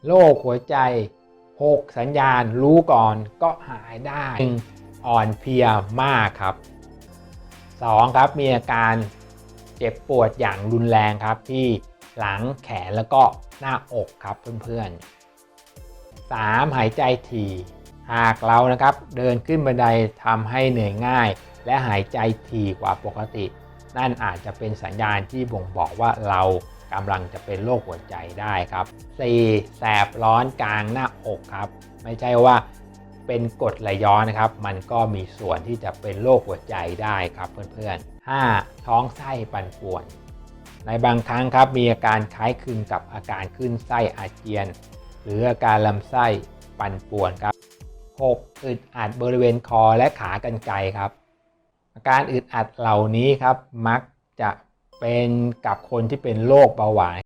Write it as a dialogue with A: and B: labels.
A: โรคหัวใจ6สัญญาณรู้ก่อนก็หายได้ 1. อ่อนเพลียมากครับ 2. ครับมีอาการเจ็บปวดอย่างรุนแรงครับที่หลังแขนแล้วก็หน้าอกครับเพื่อนๆ 3. หายใจถี่หากเรานะครับเดินขึ้นบันไดทำให้เหนื่อยง่ายและหายใจถี่กว่าปกตินั่นอาจจะเป็นสัญญาณที่บ่งบอกว่าเรากำลังจะเป็นโรคหัวใจได้ครับ 4. แสบร้อนกลางหน้าอกครับไม่ใช่ว่าเป็นกรดไหลย้อนนะครับมันก็มีส่วนที่จะเป็นโรคหัวใจได้ครับเพื่อนๆ 5. ท้องไส้ปั่นป่วนในบางครั้งครับมีอาการคล้ายคลึงกับอาการขึ้นไส้อาเจียนหรืออาการลำไส้ปั่นป่วนครับ 6. อึดอัดบริเวณคอและขากรรไกรครับอาการอึดอัดเหล่านี้ครับมักจะเป็นกับคนที่เป็นโรคเบาหวาน